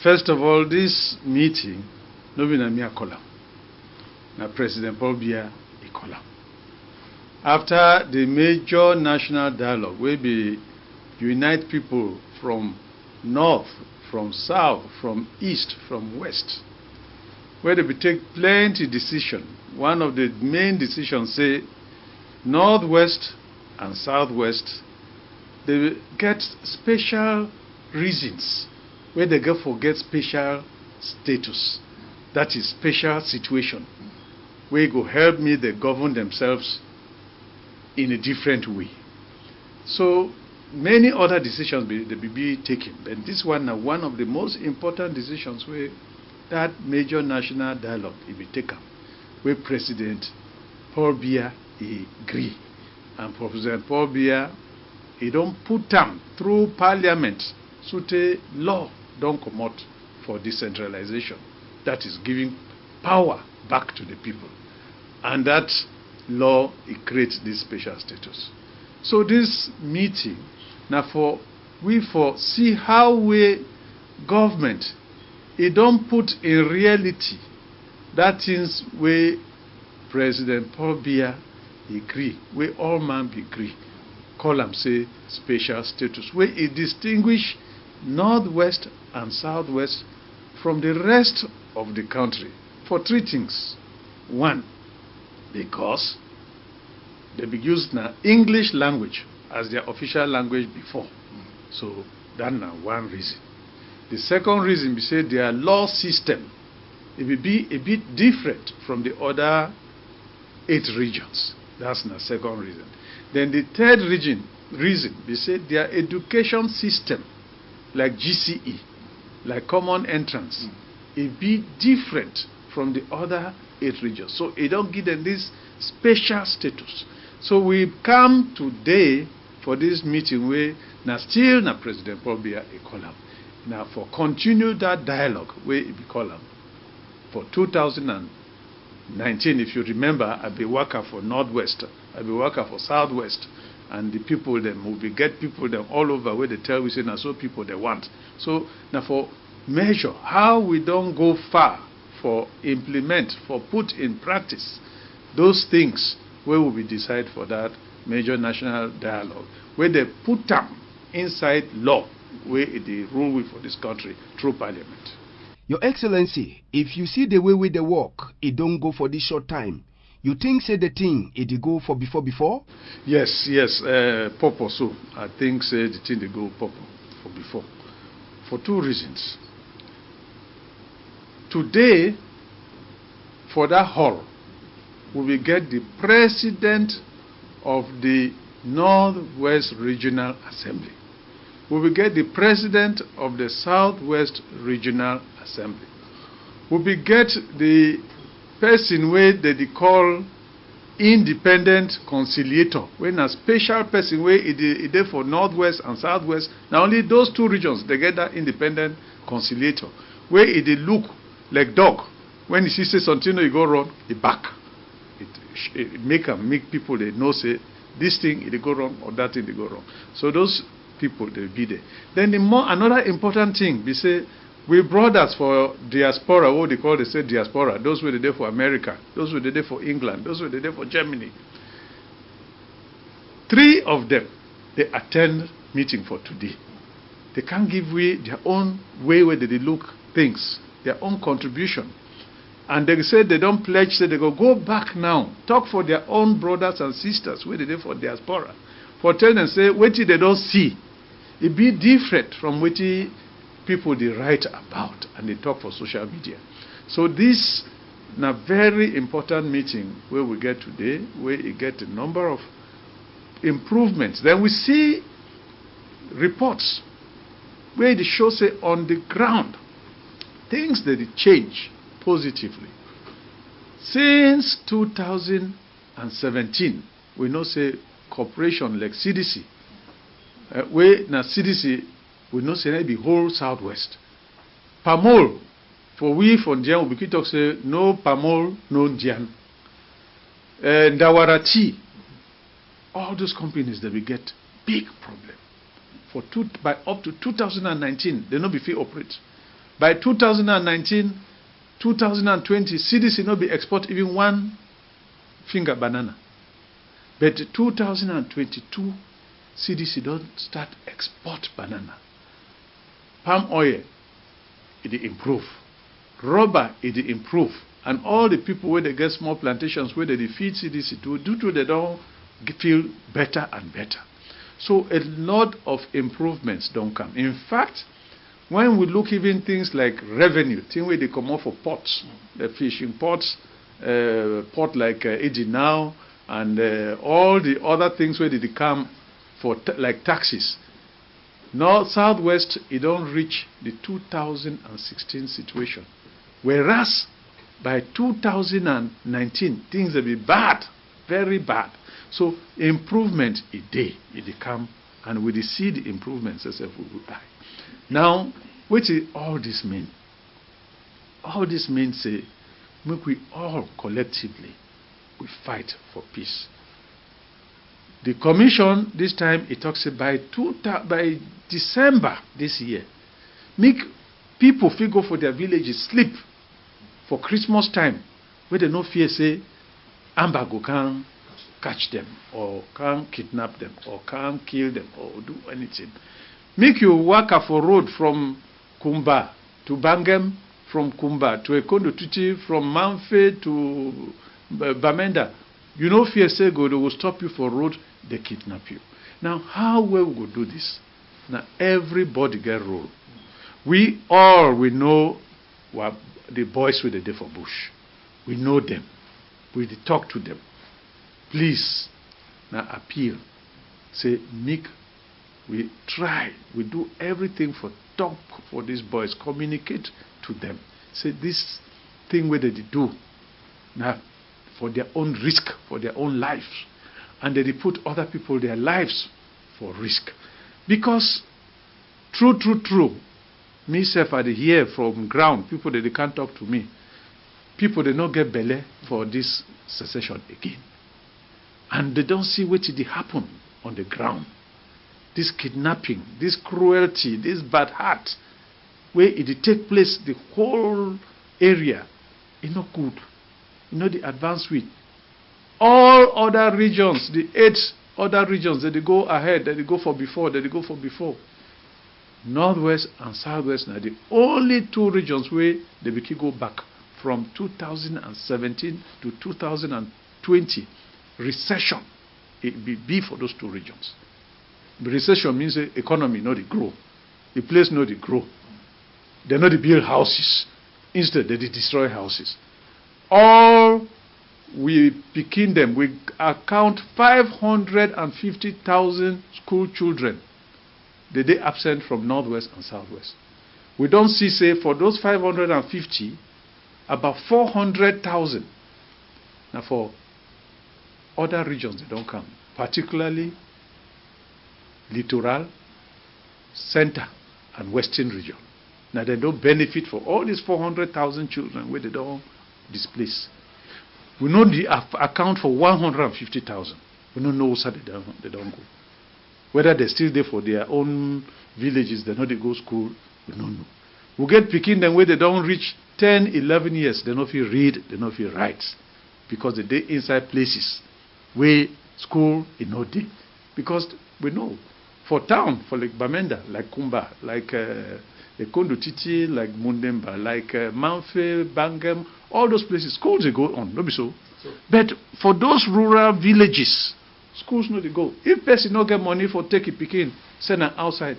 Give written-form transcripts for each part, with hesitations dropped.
First of all, this meeting, no be na me a call am. Na President Paul Biya a call am. After the major national dialogue, wey be unite people from north, from south, from east, from west, where they be take plenty decision. One of the main decisions say northwest and southwest, they get special reasons where they get for get special status. That is special situation where go help me they govern themselves in a different way. So many other decisions they be taken, and this one is one of the most important decisions where that major national dialogue will be taken, where President Paul Biya he agree, and President Paul Biya he don't put them through Parliament, so the law don't come out for decentralization. That is giving power back to the people, and that law it creates this special status. So this meeting now for see how we government it don't put in reality that things where President Paul Biya agree, where all man be agree, call them say special status, where it distinguish northwest and southwest from the rest of the country for three things. One, because they be used now English language as their official language before. So that's one reason. The second reason we say their law system it will be a bit different from the other 8 regions. That's the second reason. Then the third reason we say their education system, like GCE, like common entrance, it be different from the other 8 regions. So it don't give them this special status. So we come today for this meeting where now still na President Paul Biya a call up. Now for continue that dialogue where it be call up. For 2019, if you remember, I be worker for Northwest, I be worker for Southwest, and the people them will be get people them all over where they tell we say now so people they want. So now for measure how we don't go far for implement, for put in practice those things where will be decide for that major national dialogue, where they put them inside law, where they rule with for this country through Parliament. Your Excellency, if you see the way they work, it don't go for this short time. You think say the thing it go for before? Yes, Popo. So I think say the thing they go Popo for before. For 2 reasons. Today, for that hall, we will get the president of the Northwest Regional Assembly. We will get the president of the Southwest Regional Assembly. We will get the person where they call independent conciliator, when a special person where it is for Northwest and Southwest. Now only those 2 regions they get that independent conciliator, where it look like dog. When you see say something you go wrong, it back. It make people they know say this thing it go wrong or that thing they go wrong. So those people they be there. Then another important thing we say we brothers for diaspora, what they call they say diaspora. Those were there for America, those were there for England, those were there for Germany. 3 of them they attend meeting for today. They can't give way their own way where they look things, their own contribution. And they say they don't pledge, say they go back now, talk for their own brothers and sisters where they there for diaspora. For tell them say what they don't see, it be different from what people they write about and they talk for social media. So this is a very important meeting where we get today, where we get a number of improvements. Then we see reports where they show say on the ground things that they change positively. Since 2017, we know say corporation like CDC, where now CDC we know say be whole Southwest. Pamol, for we from Dian we talk say no Pamol, no Dian. Ndawarati, all those companies that we get big problem. By up to 2019, they no be free operate. By 2019, 2020, CDC no be export even one finger banana. But 2022, CDC don't start export banana. Palm oil, it improve. Rubber, it improve. And all the people where they get small plantations where they feed CDC to, due to they don't feel better and better. So a lot of improvements don't come. In fact, when we look even things like revenue, things where they come off for ports, the fishing ports, port like Eji now, and all the other things where they come for like taxes. North, Southwest, it don't reach the 2016 situation. Whereas by 2019, things will be bad, very bad. So improvement it come, and we see the improvements as if we will die. Now, what is all this mean? All this means say, make we all collectively we fight for peace. The commission this time it talks by December this year, make people go for their villages sleep for Christmas time, where they no fear say Ambago can catch them or can kidnap them or can kill them or do anything. Make you walk for road from Kumba to Bangem, from Kumba to Ekondo Tuti, from Manfe to Bamenda. You know fear say go, they will stop you for road, they kidnap you. Now how well we go do this? Now everybody get role. We know what the boys with the day for bush. We know them. We talk to them. Please, now appeal. Say, make, we try, we do everything for talk for these boys, communicate to them. Say this thing where they do, now for their own risk, for their own lives. And they put other people, their lives for risk. Because, true, myself I hear from ground, people that they can't talk to me. People they don't get belly for this secession again. And they don't see what did happen on the ground. This kidnapping, this cruelty, this bad heart, where it take place, the whole area, it's not good. You know the advanced with all other regions, the 8 other regions that they go ahead, that they go for before. Northwest and Southwest are the only 2 regions where they will go back from 2017 to 2020. Recession, it will be for those 2 regions. The recession means the economy not grow. The place not grow. They not build houses. Instead, they destroy houses. All we picking them, we account 550,000 school children. They absent from Northwest and Southwest. We don't see, say, for those 550, about 400,000. Now for other regions, they don't come, particularly littoral, center, and western region. Now they don't benefit for all these 400,000 children where they don't displace. We know the account for 150,000. We don't know where they don't go. Whether they're still there for their own villages, they know they go school, we don't know. We get picking them where they don't reach 10, 11 years, they don't feel read, they don't feel write. Because they're inside places where school is not there. Because we know, for town, for like Bamenda, like Kumba, like Ekondo Titi, like Mundemba, like Manfe, Bangem, all those places, schools they go on, don't be so. But for those rural villages, schools no they go. If person no get money for take it picking, send them outside.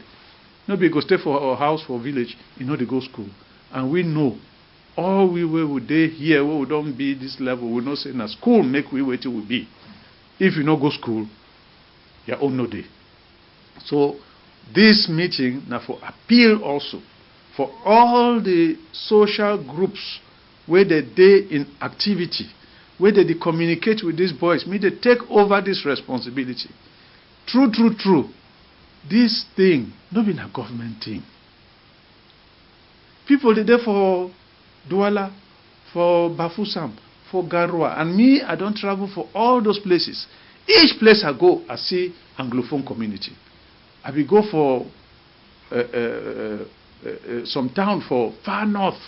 Nobody go stay for our house for village, you know they go school. And we know all we would day here, we don't be this level, we not say na school make we wait till we be. If you no go school, your own no day. So this meeting now for appeal also for all the social groups where they in activity, where they communicate with these boys, may they take over this responsibility. True. This thing, not been a government thing. People they there for Douala, for Bafusam, for Garua, and me, I don't travel for all those places. Each place I go, I see Anglophone community. I will go for some town for far north.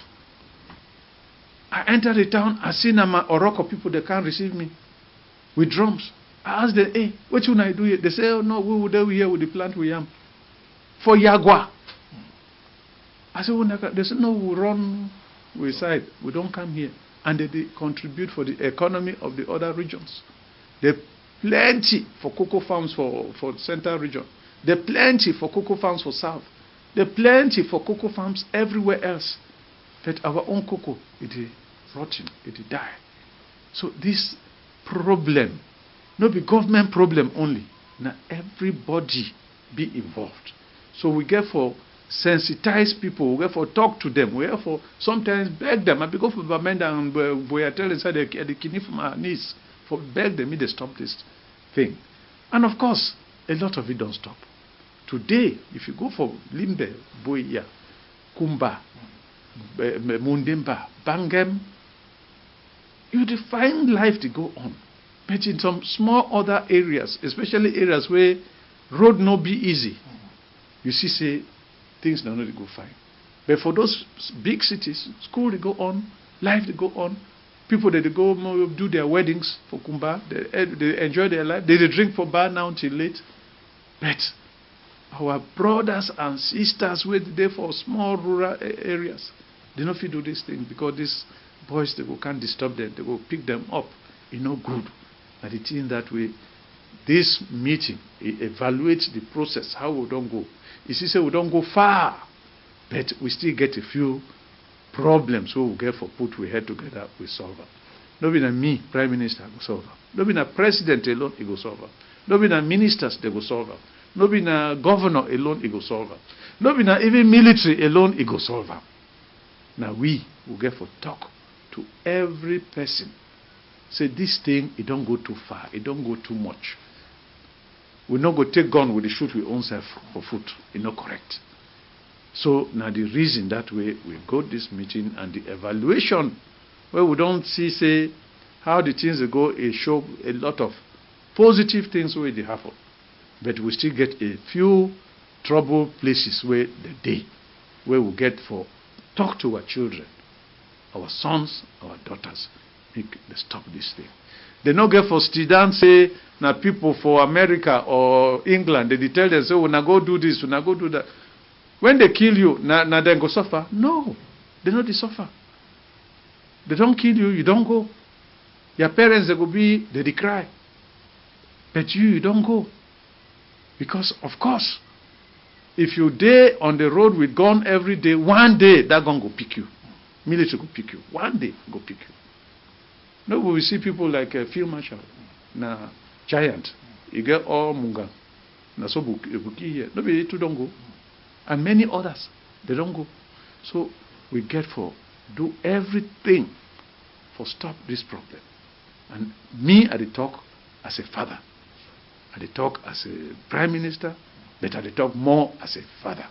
I enter the town, I see Nama Oroko people, they can't receive me with drums. I ask them, hey, what should I do here? They say, oh no, we will do here with the plant we am. For Yagua. I said, they said, no, we run, we side, we don't come here. And they contribute for the economy of the other regions. There plenty for cocoa farms for central region. There plenty for cocoa farms for south. There plenty for cocoa farms everywhere else. But our own cocoa, it is rotten, it is die. So this problem, not be government problem only. Now everybody be involved. So we get for sensitize people, we get for talk to them, we get for sometimes beg them. I be go for Bamenda and we are telling inside the kidney from our knees for beg them to stop this thing. And of course, a lot of it don't stop. Today, if you go for Limbe, Boya, Kumba, Mundimba, Bangem, you find life to go on. But in some small other areas, especially areas where road no be easy, you see, say, things now not go fine. But for those big cities, school they go on, life they go on, people that they go do their weddings for Kumba, they enjoy their life, they drink for bar now till late. But our brothers and sisters were there for small rural areas, they don't fit do this thing because these boys they go can't disturb them, they go pick them up. It's no good. And it in that way, this meeting evaluates the process, how we don't go. You see, say we don't go far, but we still get a few problems where we get for put we head together, we solve them. No be na me, Prime Minister, go solve them. No be na President alone, he go solve them. No be na ministers, they go solve them. No be na governor alone, he go solve them. No be na even military alone, he go solve them. Now we will get for talk to every person. Say this thing, it don't go too far, it don't go too much. We not go take gun with the shoot we own self for food. It's not correct. So now the reason that way we go this meeting and the evaluation where we don't see say how the things go, it show a lot of positive things where they happen. But we still get a few trouble places where the day where we get for talk to our children, our sons, our daughters, make they stop this thing. They not get for students say now people for America or England, they tell them say, when I go do this, when I go do that. When they kill you, now they go suffer. No, they not they suffer. They don't kill you, you don't go. Your parents they go be, they cry. But you don't go. Because of course, if you day on the road with gun every day, one day that gun go pick you. Military go pick you. One day go pick you. No, we see people like Field Marshal, na giant. You get all Munga, na so buki here. No, be two don't go, and many others they don't go. So we get for do everything for stop this problem. And me at the talk as a father, at the talk as a prime minister, but at the talk more as a father.